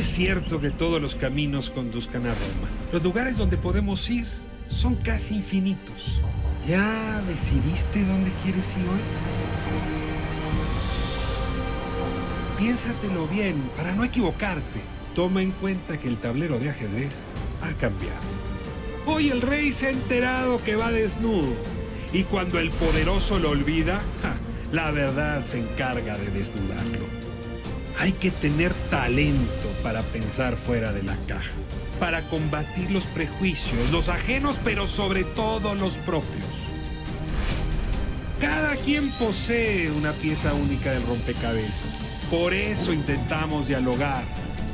es cierto que todos los caminos conduzcan a Roma. Los lugares donde podemos ir son casi infinitos. ¿Ya decidiste dónde quieres ir hoy? Piénsatelo bien para no equivocarte. Toma en cuenta que el tablero de ajedrez ha cambiado. Hoy el rey se ha enterado que va desnudo. Y cuando el poderoso lo olvida, la verdad se encarga de desnudarlo. Hay que tener talento para pensar fuera de la caja, para combatir los prejuicios, los ajenos, pero sobre todo los propios. Cada quien posee una pieza única del rompecabezas. Por eso intentamos dialogar,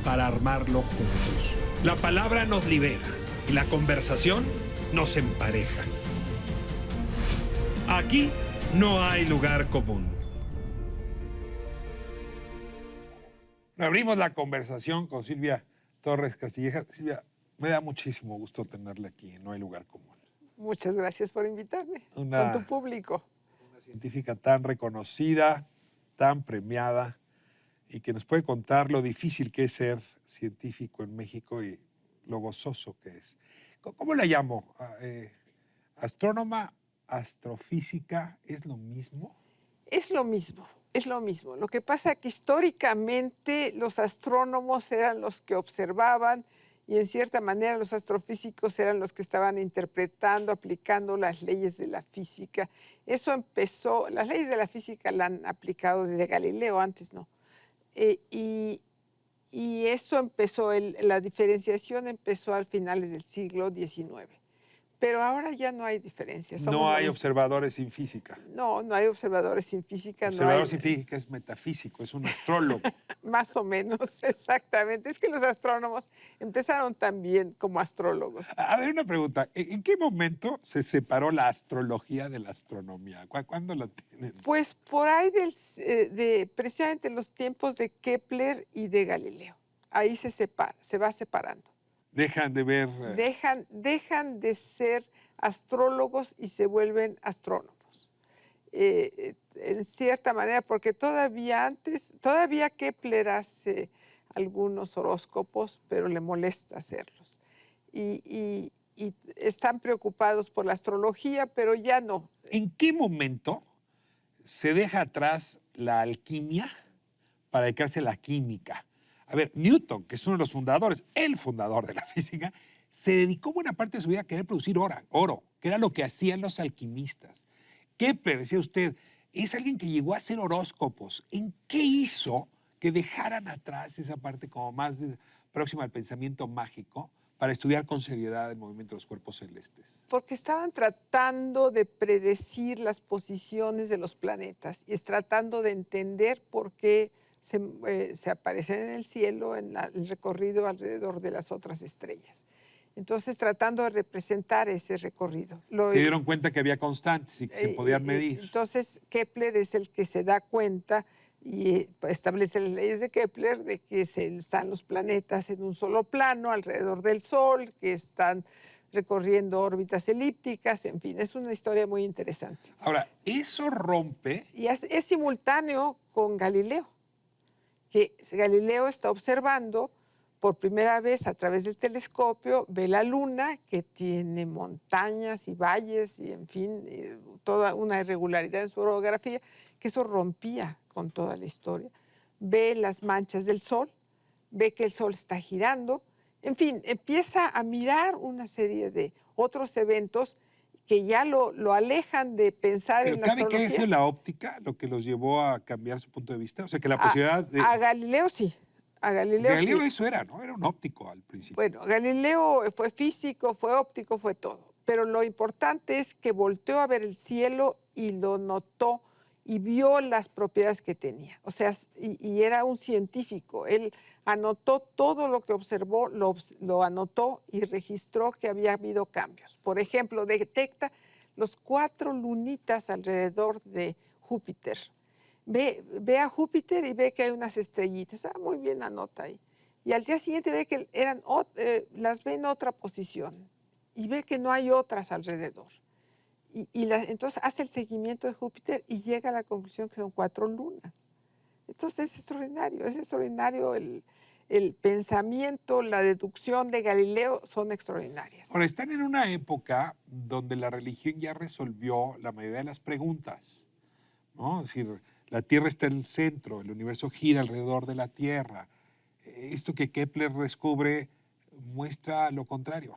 para armarlo juntos. La palabra nos libera y la conversación nos empareja. Aquí no hay lugar común. Abrimos la conversación con Silvia Torres Castilleja. Silvia, me da muchísimo gusto tenerla aquí en No hay lugar común. Muchas gracias por invitarme, con tu público. Una científica tan reconocida, tan premiada, y que nos puede contar lo difícil que es ser científico en México y lo gozoso que es. ¿Cómo la llamo? ¿Astrónoma, astrofísica, es lo mismo? Es lo mismo, es lo mismo. Lo que pasa es que históricamente los astrónomos eran los que observaban y en cierta manera los astrofísicos eran los que estaban interpretando, aplicando las leyes de la física. Eso empezó, las leyes de la física la han aplicado desde Galileo, antes no. Y eso empezó, la diferenciación empezó al finales del siglo XIX. Pero ahora ya no hay diferencia. No hay observadores sin física. No, no hay observadores sin física. Observador sin física es metafísico, es un astrólogo. Más o menos, exactamente. Es que los astrónomos empezaron también como astrólogos. A ver, una pregunta. ¿En qué momento se separó la astrología de la astronomía? ¿Cuándo la tienen? Pues por ahí precisamente los tiempos de Kepler y de Galileo. Ahí se separa, se va separando. Dejan de ver... Dejan de ser astrólogos y se vuelven astrónomos. En cierta manera, porque todavía Kepler hace algunos horóscopos, pero le molesta hacerlos. Y están preocupados por la astrología, pero ya no. ¿En qué momento se deja atrás la alquimia para dedicarse a la química? A ver, Newton, que es uno de los fundadores, el fundador de la física, se dedicó buena parte de su vida a querer producir oro, que era lo que hacían los alquimistas. Kepler, decía usted, es alguien que llegó a hacer horóscopos. ¿En qué hizo que dejaran atrás esa parte como más próxima al pensamiento mágico para estudiar con seriedad el movimiento de los cuerpos celestes? Porque estaban tratando de predecir las posiciones de los planetas y tratando de entender por qué se aparecen en el cielo en el recorrido alrededor de las otras estrellas. Entonces, tratando de representar ese recorrido. Se dieron cuenta que había constantes y que se podían medir. Entonces, Kepler es el que se da cuenta y establece las leyes de Kepler de que están los planetas en un solo plano alrededor del Sol, que están recorriendo órbitas elípticas, en fin, es una historia muy interesante. Ahora, eso rompe... Y es simultáneo con Galileo, que Galileo está observando por primera vez a través del telescopio, ve la luna que tiene montañas y valles y en fin, toda una irregularidad en su orografía, que eso rompía con toda la historia. Ve las manchas del sol, ve que el sol está girando, en fin, empieza a mirar una serie de otros eventos que ya lo alejan de pensar en la astrología. ¿Pero cabe que es la óptica lo que los llevó a cambiar su punto de vista? O sea, que la posibilidad de... A Galileo sí. A Galileo sí. Eso era, ¿no? Era un óptico al principio. Bueno, Galileo fue físico, fue óptico, fue todo. Pero lo importante es que volteó a ver el cielo y lo notó y vio las propiedades que tenía. O sea, y era un científico. Él anotó todo lo que observó, lo anotó y registró que había habido cambios. Por ejemplo, detecta los 4 lunitas alrededor de Júpiter. Ve a Júpiter y ve que hay unas estrellitas. Muy bien, anota ahí. Y al día siguiente ve que las ve en otra posición y ve que no hay otras alrededor. Entonces hace el seguimiento de Júpiter y llega a la conclusión que son 4 lunas. Entonces es extraordinario el pensamiento, la deducción de Galileo son extraordinarias. Ahora, están en una época donde la religión ya resolvió la mayoría de las preguntas, ¿no? Es decir, la Tierra está en el centro, el universo gira alrededor de la Tierra. Esto que Kepler descubre muestra lo contrario,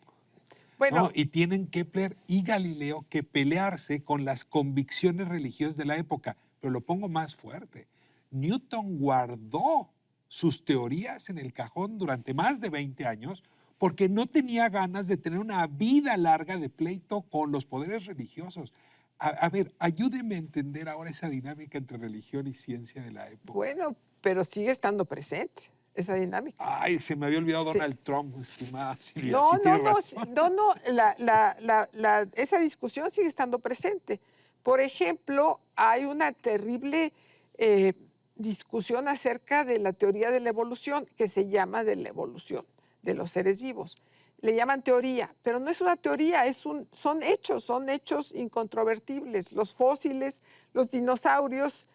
Bueno, ¿no? Y tienen Kepler y Galileo que pelearse con las convicciones religiosas de la época. Pero lo pongo más fuerte. Newton guardó sus teorías en el cajón durante más de 20 años porque no tenía ganas de tener una vida larga de pleito con los poderes religiosos. A ver, ayúdeme a entender ahora esa dinámica entre religión y ciencia de la época. bueno, pero sigue estando presente esa dinámica. Ay, se me había olvidado Sí. Donald Trump, estimada Silvia. No, Sí, no, tienes no, razón. no, esa discusión sigue estando presente. Por ejemplo, hay una terrible eh, discusión acerca de la teoría de la evolución, que se llama de la evolución de los seres vivos. Le llaman teoría, pero no es una teoría, son hechos incontrovertibles. Los fósiles, los dinosaurios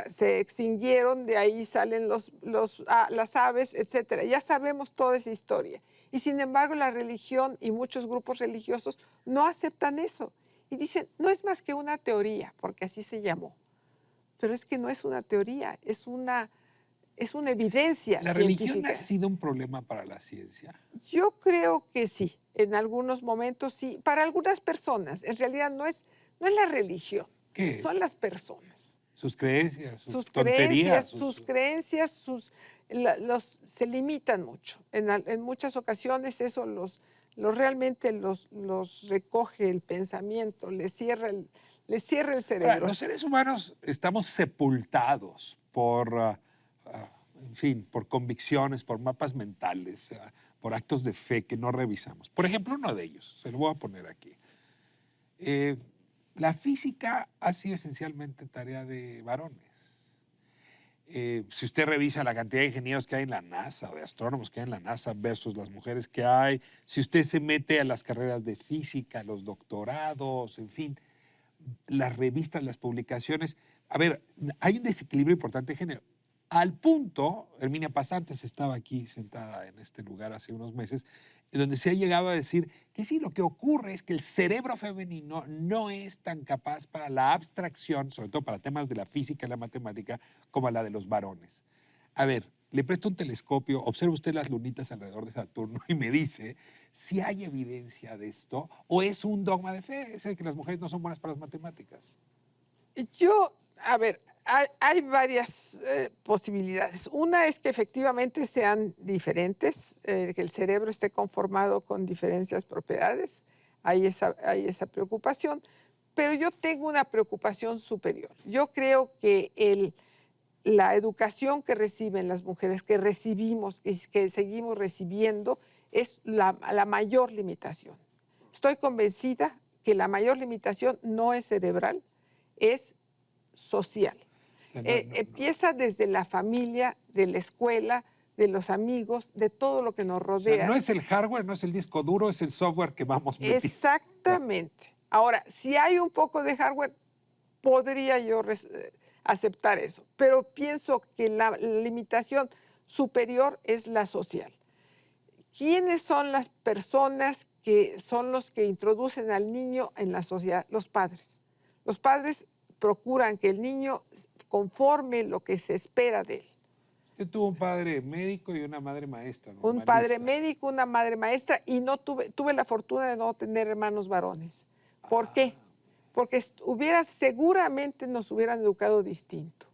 se extinguieron, de ahí salen las aves, etcétera. Ya sabemos toda esa historia. Y sin embargo, la religión y muchos grupos religiosos no aceptan eso. Y dicen, no es más que una teoría, porque así se llamó. Pero es que no es una teoría, es una evidencia ¿La religión científica. ha sido un problema para la ciencia? Yo creo que sí, en algunos momentos sí. Para algunas personas, en realidad no es la religión, ¿Qué es? son las personas. Sus creencias, sus Sus tonterías. creencias, se limitan mucho. En muchas ocasiones eso realmente los recoge el pensamiento, les cierra el Ahora, cerebro. los seres humanos estamos sepultados por, en fin, por convicciones, por mapas mentales, por actos de fe que no revisamos. Por ejemplo, uno de ellos, se lo voy a poner aquí. La física ha sido esencialmente tarea de varones. Si usted revisa la cantidad de ingenieros que hay en la NASA, o de astrónomos que hay en la NASA versus las mujeres que hay, si usted se mete a las carreras de física, los doctorados, en fin, las revistas, las publicaciones, a ver, hay un desequilibrio importante de género. Al punto, Herminia Pasantes estaba aquí sentada en este lugar hace unos meses, en donde se ha llegado a decir que sí, lo que ocurre es que el cerebro femenino no es tan capaz para la abstracción, sobre todo para temas de la física y la matemática, como la de los varones. A ver, le presto un telescopio, observa usted las lunitas alrededor de Saturno y me dice si hay evidencia de esto o es un dogma de fe, ese de que las mujeres no son buenas para las matemáticas. A ver, hay varias posibilidades. Una es que efectivamente sean diferentes, que el cerebro esté conformado con diferentes propiedades. Hay esa preocupación. Pero yo tengo una preocupación superior. Yo creo que la educación que reciben las mujeres, que recibimos y que seguimos recibiendo, es la mayor limitación. Estoy convencida que la mayor limitación no es cerebral, es social. O sea, Empieza desde la familia, de la escuela, de los amigos, de todo lo que nos o sea, rodea. no es el hardware, no es el disco duro, es el software que vamos metiendo. Exactamente. Ahora, si hay un poco de hardware, podría yo aceptar eso, pero pienso que la limitación superior es la social. ¿Quiénes son las personas que son los que introducen al niño en la sociedad? Los padres. Los padres procuran que el niño conforme lo que se espera de él. Yo tuve un padre médico y una madre maestra. Un padre normalista. médico, una madre maestra, y no tuve la fortuna de no tener hermanos varones. ¿Por qué? Porque seguramente nos hubieran educado distinto.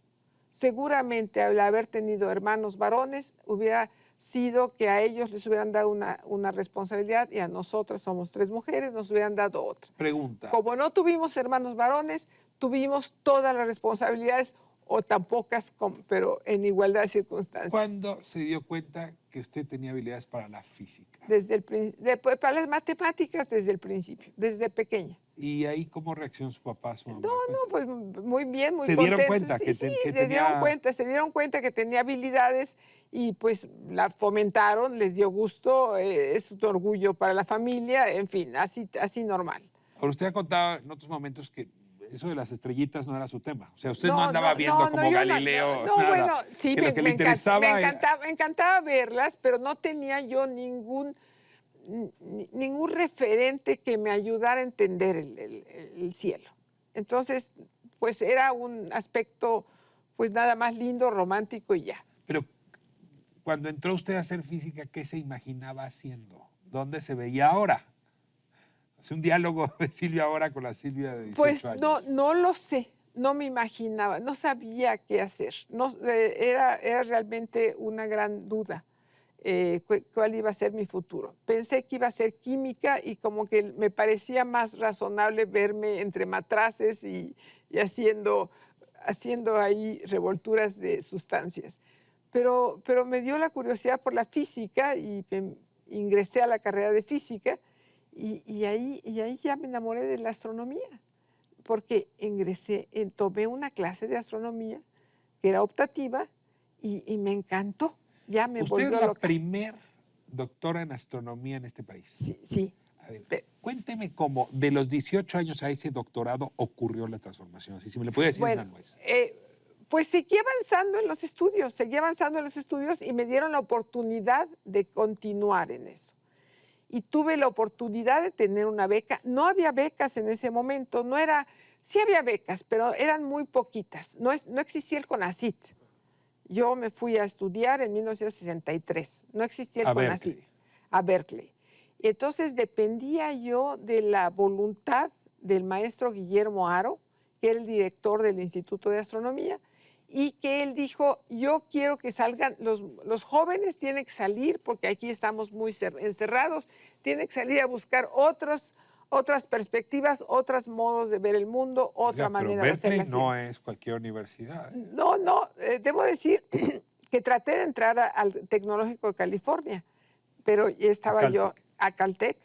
Seguramente al haber tenido hermanos varones hubiera sido que a ellos les hubieran dado una responsabilidad y a nosotras somos 3 mujeres, nos hubieran dado otra. Pregunta. Como no tuvimos hermanos varones, tuvimos todas las responsabilidades o tan pocas, pero en igualdad de circunstancias. ¿Cuándo se dio cuenta que usted tenía habilidades para la física? Para las matemáticas desde el principio, desde pequeña. ¿Y ahí cómo reaccionó su papá, su mamá? No, pues muy bien, muy ¿Se contentos. dieron cuenta Sí, que sí, que se dieron cuenta que tenía habilidades y pues la fomentaron, les dio gusto, es un orgullo para la familia, en fin, así normal. Ahora, usted ha contado en otros momentos que eso de las estrellitas no era su tema. O sea, usted no No, andaba no, viendo no, como yo Galileo, no, nada. bueno, sí, Que lo que le interesaba me encantaba verlas, pero no tenía yo ningún referente que me ayudara a entender el cielo. Entonces, pues era un aspecto, pues nada más lindo, romántico y ya. Pero cuando entró usted a hacer física, ¿qué se imaginaba haciendo? ¿Dónde se veía ahora? Es un diálogo de Silvia ahora con la Silvia de 18 Pues años. no lo sé, no me imaginaba, no sabía qué hacer. No, era realmente una gran duda. Cuál iba a ser mi futuro. Pensé que iba a ser química y como que me parecía más razonable verme entre matraces y haciendo ahí revolturas de sustancias. Pero me dio la curiosidad por la física y ingresé a la carrera de física y ahí ya me enamoré de la astronomía, porque tomé una clase de astronomía que era optativa y me encantó. Ya me Usted es volvió la loca. primer doctora en astronomía en este país. Sí, sí. A ver, Pe- cuénteme cómo de los 18 años a ese doctorado ocurrió la transformación. Así, si me le puede decir Bueno, una nuez. pues seguí avanzando en los estudios y me dieron la oportunidad de continuar en eso. Y tuve la oportunidad de tener una beca. No había becas en ese momento, sí había becas, pero eran muy poquitas. No existía el CONACYT. Yo me fui a estudiar en 1963, no existía el A CONACYT, Berkeley. a Berkeley. Entonces dependía yo de la voluntad del maestro Guillermo Haro, que era el director del Instituto de Astronomía, y que él dijo, yo quiero que salgan, los jóvenes tienen que salir, porque aquí estamos muy encerrados, tienen que salir a buscar otras perspectivas, otros modos de ver el mundo, otra Oiga, pero manera de hacer Berkeley la no ciencia. es cualquier universidad. No, debo decir que traté de entrar al Tecnológico de California, pero estaba yo Caltech. a Caltech,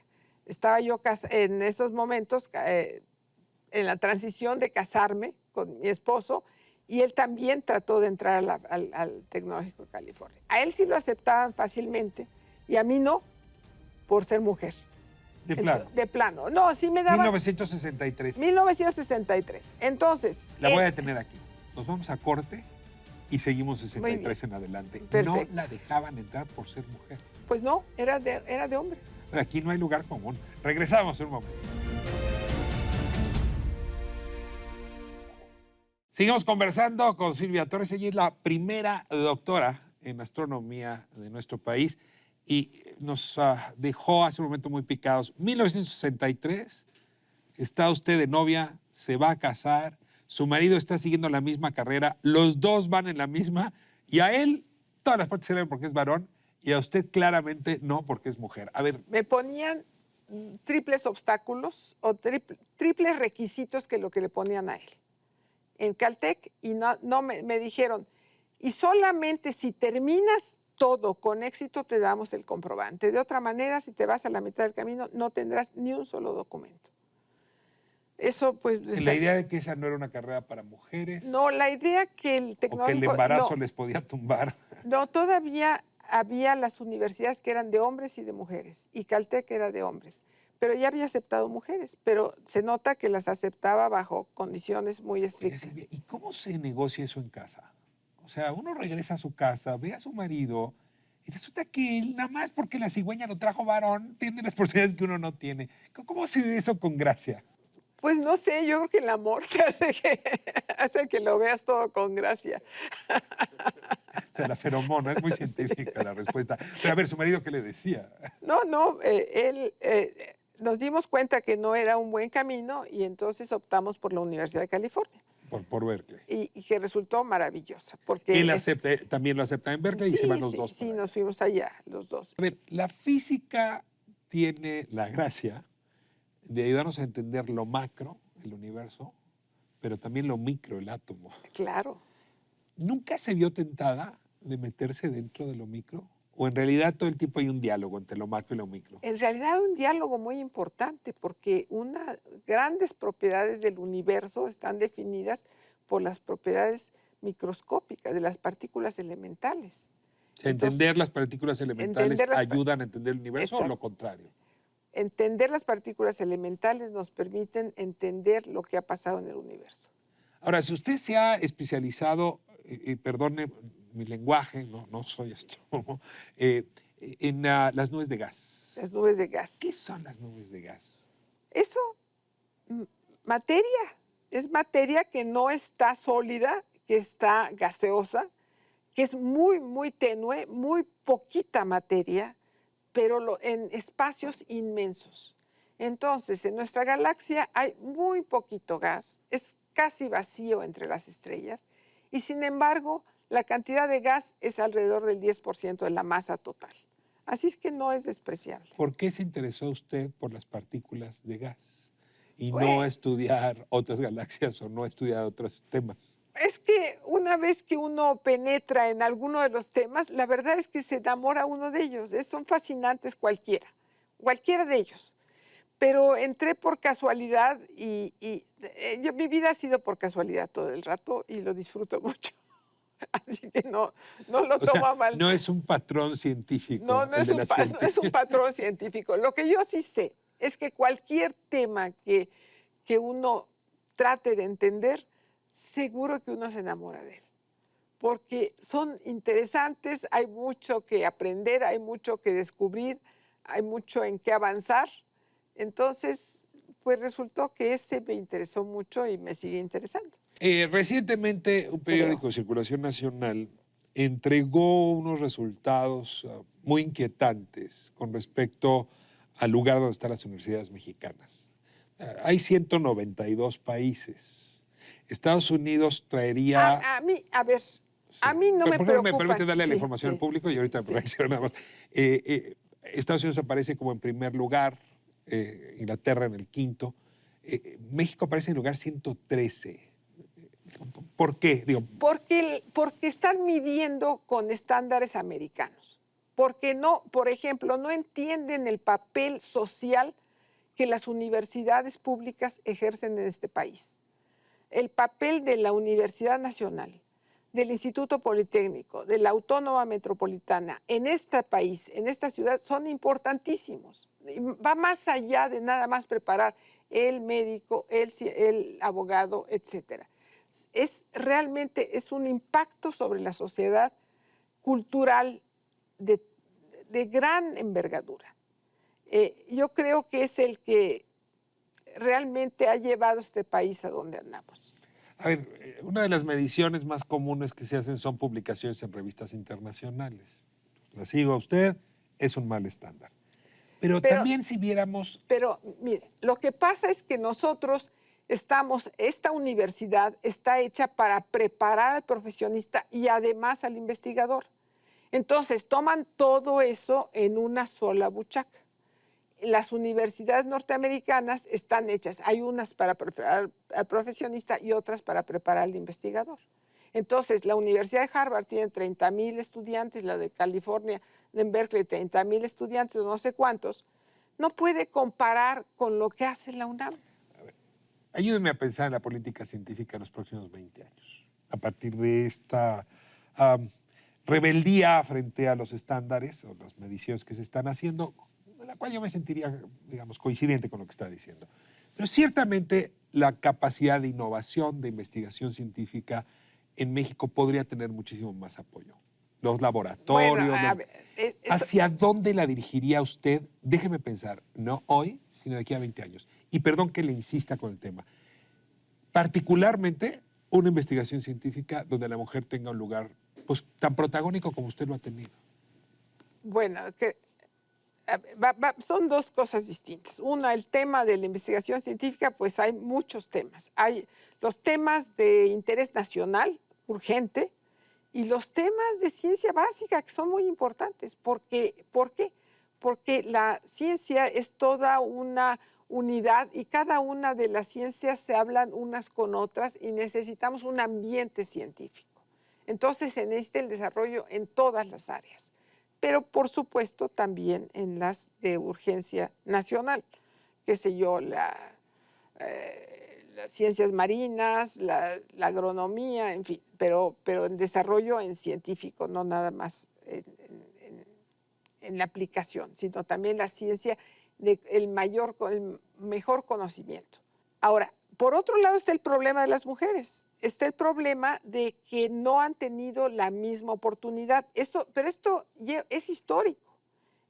estaba yo en esos momentos en la transición de casarme con mi esposo y él también trató de entrar al Tecnológico de California. A él sí lo aceptaban fácilmente y a mí no, por ser mujer. De plano. De plano. No, sí me daban 1963. 1963. Entonces, La voy a detener aquí. Nos vamos a corte y seguimos Muy 63 bien. en adelante. Perfecto. No la dejaban entrar por ser mujer. pues no, era de hombres. Pero aquí no hay lugar común. Regresamos en un momento. Seguimos conversando con Silvia Torres. Ella es la primera doctora en astronomía de nuestro país y nos dejó hace un momento muy picados. 1963, está usted de novia, se va a casar, su marido está siguiendo la misma carrera, los dos van en la misma y a él todas las partes se le ven porque es varón y a usted claramente no porque es mujer. A ver, Me ponían triples obstáculos o triples requisitos que lo que le ponían a él en Caltech y no me dijeron, y solamente si terminas todo con éxito te damos el comprobante. De otra manera, si te vas a la mitad del camino, no tendrás ni un solo documento. Eso, pues... la idea de que esa no era una carrera para mujeres No, la idea que el o que el tecnológico... embarazo les podía tumbar. No, todavía había las universidades que eran de hombres y de mujeres, y Caltech era de hombres, pero ya había aceptado mujeres, pero se nota que las aceptaba bajo condiciones muy Oiga, estrictas. Silvia, ¿y cómo se negocia eso en casa? O sea, uno regresa a su casa, ve a su marido y resulta que él, nada más porque la cigüeña lo trajo varón, tiene las posibilidades que uno no tiene. ¿Cómo se ve eso con gracia? Pues no sé, yo creo que el amor te hace que lo veas todo con gracia. O sea, la feromona, es muy científica la respuesta. Pero a ver, ¿su marido qué le decía? No, nos dimos cuenta que no era un buen camino y entonces optamos por la Universidad de California. Por Berkeley. Y que resultó maravillosa. Porque Él también lo acepta en Berkeley y se van los dos. Sí, para nos allá. fuimos allá, los dos. A ver, la física tiene la gracia de ayudarnos a entender lo macro, el universo, pero también lo micro, el átomo. Claro. ¿Nunca se vio tentada de meterse dentro de lo micro? ¿O en realidad todo el tiempo hay un diálogo entre lo macro y lo micro? En realidad hay un diálogo muy importante porque grandes propiedades del universo están definidas por las propiedades microscópicas de las partículas elementales. O sea, Entonces, entender las partículas elementales entender las pa- ayudan a entender el universo o Exacto. lo contrario. entender las partículas elementales nos permiten entender lo que ha pasado en el universo. Ahora, si usted se ha especializado, y perdone mi lenguaje, no soy astrónomo, en las nubes de gas. Las nubes de gas. ¿Qué son las nubes de gas? Eso, materia. Es materia que no está sólida, que está gaseosa, que es muy, muy tenue, muy poquita materia, pero en espacios inmensos. Entonces, en nuestra galaxia hay muy poquito gas, es casi vacío entre las estrellas, y sin embargo, la cantidad de gas es alrededor del 10% de la masa total. Así es que no es despreciable. ¿Por qué se interesó usted por las partículas de gas y no Bueno, estudiar otras galaxias o no estudiar otros temas? es que una vez que uno penetra en alguno de los temas, la verdad es que se enamora uno de ellos. Son fascinantes cualquiera de ellos. Pero entré por casualidad mi vida ha sido por casualidad todo el rato y lo disfruto mucho. Así que no lo O sea, tomo a mal. no es un patrón No, científico no el es de la no es un patrón científico. Lo que yo sí sé es que cualquier tema que uno trate de entender, seguro que uno se enamora de él. Porque son interesantes, hay mucho que aprender, hay mucho que descubrir, hay mucho en qué avanzar. Entonces, pues resultó que ese me interesó mucho y me sigue interesando, Recientemente, un periódico creo. de circulación nacional entregó unos resultados muy inquietantes con respecto al lugar donde están las universidades mexicanas. Hay 192 países. Estados Unidos traería... A ver, Sí. a mí no me ¿Por qué no me preocupan. permite darle la Sí, información al sí, público y sí, ahorita sí. reacciono nada más? Estados Unidos aparece como en primer lugar, Inglaterra en el quinto, México aparece en el lugar 113. ¿Por qué? Digo, Porque están midiendo con estándares americanos. Porque no, por ejemplo, no entienden el papel social que las universidades públicas ejercen en este país. El papel de la Universidad Nacional, del Instituto Politécnico, de la Autónoma Metropolitana en este país, en esta ciudad, son importantísimos. Va más allá de nada más preparar el médico, el abogado, etcétera. Realmente es un impacto sobre la sociedad cultural de, de gran envergadura. Yo creo que es el que realmente ha llevado este país a donde andamos. a ver, una de las mediciones más comunes que se hacen son publicaciones en revistas internacionales. La sigo a usted, es un mal estándar. Pero Pero, también si viéramos... pero mire, lo que pasa es que nosotros esta universidad está hecha para preparar al profesionista y además al investigador. Entonces, toman todo eso en una sola buchaca. Las universidades norteamericanas están hechas, hay unas para preparar al profesionista y otras para preparar al investigador. Entonces, la Universidad de Harvard tiene 30,000 estudiantes, la de California, en Berkeley, 30,000 estudiantes, no sé cuántos. No puede comparar con lo que hace la UNAM. Ayúdeme a pensar en la política científica en los próximos 20 años, a partir de esta rebeldía frente a los estándares o las mediciones que se están haciendo, en la cual yo me sentiría, digamos, coincidente con lo que está diciendo. Pero ciertamente la capacidad de innovación, de investigación científica en México podría tener muchísimo más apoyo. Los laboratorios. Bueno, a ver, ¿Hacia dónde la dirigiría usted? Déjeme pensar, no hoy, sino de aquí a 20 años. Y perdón que le insista con el tema. Particularmente una investigación científica donde la mujer tenga un lugar pues, tan protagónico como usted lo ha tenido. bueno, son dos cosas distintas. Una, el tema de la investigación científica, pues hay muchos temas. Hay los temas de interés nacional, urgente, y los temas de ciencia básica, que son muy importantes. ¿Por qué? Porque la ciencia es toda una unidad y cada una de las ciencias se hablan unas con otras y necesitamos un ambiente científico. Entonces se necesita el desarrollo en todas las áreas, pero por supuesto también en las de urgencia nacional, qué sé yo, las ciencias marinas, la agronomía, en fin, pero en desarrollo en científico, no nada más en la aplicación, sino también la ciencia el mejor conocimiento. Ahora, por otro lado está el problema de las mujeres. Está el problema de que no han tenido la misma oportunidad. Pero esto es histórico.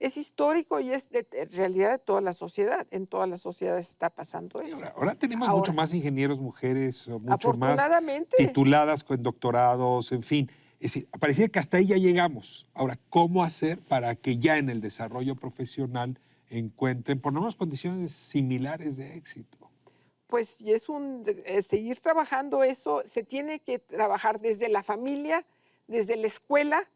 Es histórico y es de realidad de toda la sociedad. En todas las sociedades está pasando Y eso. ahora tenemos mucho más ingenieros mujeres, mucho más Afortunadamente. tituladas con doctorados, en fin. Es decir, parecía que hasta ahí ya llegamos. Ahora, ¿cómo hacer para que ya en el desarrollo profesional encuentren por lo menos condiciones similares de éxito? Pues y es seguir trabajando eso. Se tiene que trabajar desde la familia, desde la escuela,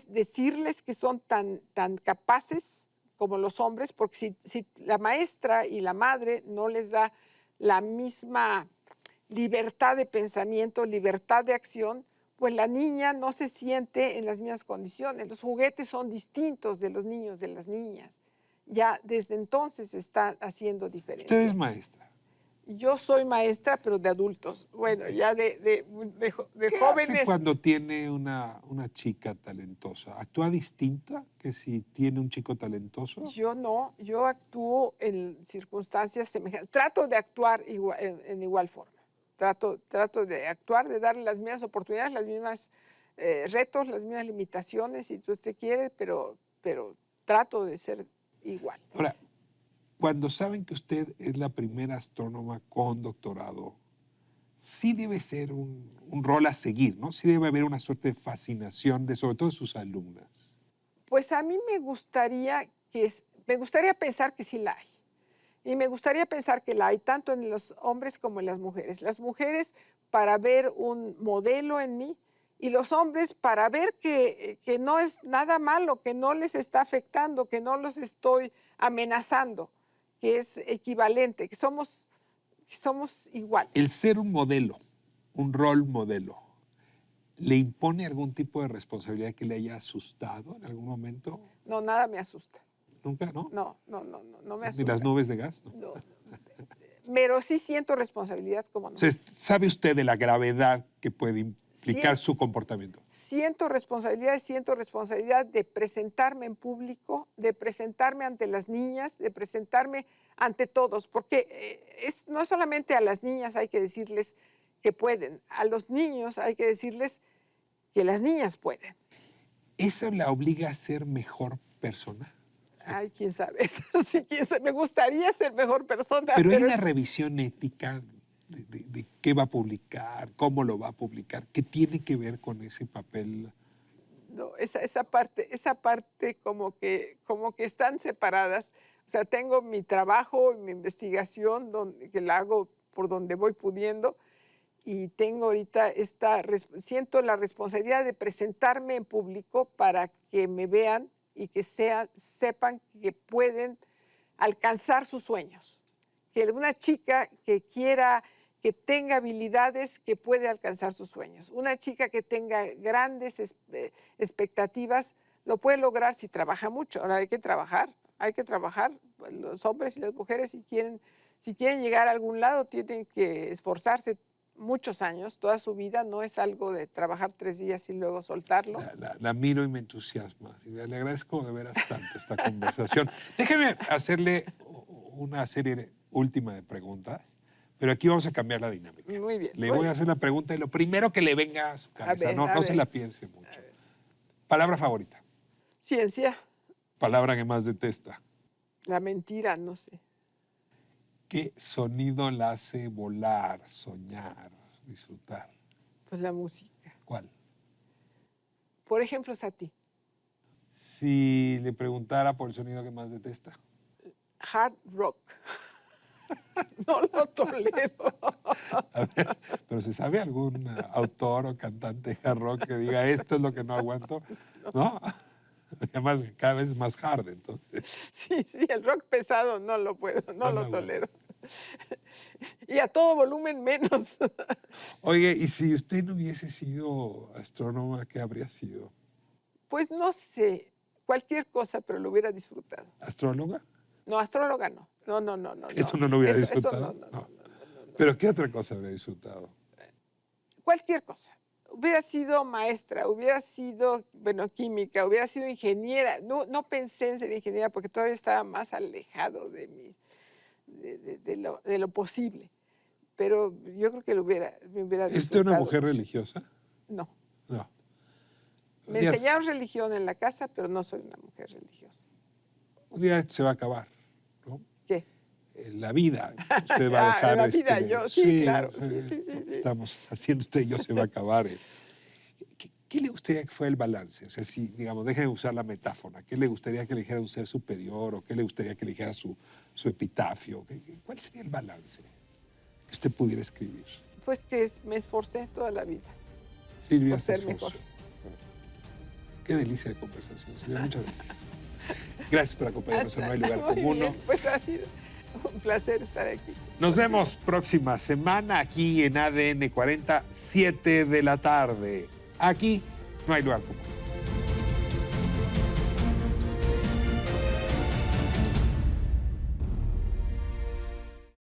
decirles que son tan capaces como los hombres, porque si la maestra y la madre no les da la misma libertad de pensamiento, libertad de acción, pues la niña no se siente en las mismas condiciones. Los juguetes son distintos de los niños, de las niñas. Ya desde entonces se está haciendo diferencia. Usted es maestra. Yo soy maestra, pero de adultos. Bueno, ya de ¿Qué jóvenes. hace cuando tiene una chica talentosa? ¿Actúa distinta que si tiene un chico talentoso? Yo no, yo actúo en circunstancias semejantes. Trato de actuar en igual forma. Trato de actuar, de darle las mismas oportunidades, las mismas retos, las mismas limitaciones, si usted quiere, pero trato de ser igual. Ahora, cuando saben que usted es la primera astrónoma con doctorado, sí debe ser un rol a seguir, ¿no? Sí debe haber una suerte de fascinación de sobre todo sus alumnas. Pues a mí me gustaría pensar que sí la hay. Y me gustaría pensar que la hay tanto en los hombres como en las mujeres. Las mujeres para ver un modelo en mí y los hombres para ver que no es nada malo, que no les está afectando, que no los estoy amenazando, que es equivalente, que somos iguales. El ser un modelo, un rol modelo, ¿le impone algún tipo de responsabilidad que le haya asustado en algún momento? No, nada me asusta. ¿Nunca, no? No me asusta. ¿Ni las nubes de gas? No. Pero sí siento responsabilidad como no. O sea, ¿sabe usted de la gravedad que puede implicar su comportamiento? Siento responsabilidad de presentarme en público, de presentarme ante las niñas, de presentarme ante todos, porque no solamente a las niñas hay que decirles que pueden, a los niños hay que decirles que las niñas pueden. ¿Eso la obliga a ser mejor persona? Ay, quién sabe. Sí, quién sabe. Me gustaría ser mejor persona. Pero hay una revisión ética de qué va a publicar, cómo lo va a publicar, qué tiene que ver con ese papel. No, esa parte como que están separadas. O sea, tengo mi trabajo, mi investigación, que la hago por donde voy pudiendo, y tengo ahorita siento la responsabilidad de presentarme en público para que me vean y que sepan que pueden alcanzar sus sueños. Que una chica que tenga habilidades, que puede alcanzar sus sueños. Una chica que tenga grandes expectativas, lo puede lograr si trabaja mucho. Ahora hay que trabajar. Los hombres y las mujeres, si quieren llegar a algún lado, tienen que esforzarse muchos años, toda su vida. No es algo de trabajar 3 días y luego soltarlo. La miro y me entusiasma. Le agradezco de veras tanto esta conversación. Déjeme hacerle una serie última de preguntas, pero aquí vamos a cambiar la dinámica. Muy bien. Le voy a hacer una pregunta y lo primero que le venga a su cabeza, no se la piense mucho. Palabra favorita. Ciencia. Palabra que más detesta. La mentira, no sé. ¿Qué sonido la hace volar, soñar, disfrutar? Pues la música. ¿Cuál? Por ejemplo, Sati. Si le preguntara por el sonido que más detesta. Hard rock. No lo tolero. A ver, pero ¿se sabe algún autor o cantante de hard rock que diga esto es lo que no aguanto? ¿No? Además, cada vez es más hard, entonces. Sí, el rock pesado no lo puedo, no lo tolero. Y a todo volumen menos. Oye, ¿y si usted no hubiese sido astrónoma, qué habría sido? Pues no sé, cualquier cosa, pero lo hubiera disfrutado. ¿Astróloga? No, astróloga no. No. Eso no lo hubiera disfrutado. Eso no. ¿Pero qué otra cosa habría disfrutado? Cualquier cosa. hubiera sido maestra, hubiera sido, bueno, química, hubiera sido ingeniera. No pensé en ser ingeniera porque todavía estaba más alejado de lo posible. Pero yo creo que me hubiera ¿Es usted una disfrutado mujer mucho. religiosa? No. No. Me Un día- enseñaron religión en la casa, pero no soy una mujer religiosa. Un día esto se va a acabar, ¿no? ¿Qué? La vida. Usted va a dejar. La vida, yo, sí, claro. o sea, Sí, sí, esto sí, que sí. estamos haciendo usted y yo se va a acabar. ¿Qué le gustaría que fuera el balance? O sea, si, digamos, deje de usar la metáfora, ¿qué le gustaría que le dijera un ser superior o qué le gustaría que le dijera su epitafio? ¿Cuál sería el balance que usted pudiera escribir? Pues que me esforcé toda la vida Silvia por ser Esforzo. mejor. Qué delicia de conversación, Silvia. Muchas gracias. Gracias por acompañarnos en No hay lugar Muy común. bien, pues ha sido un placer estar aquí. Nos vemos próxima semana aquí en ADN 40, 7 de la tarde. Aquí no hay lugar común.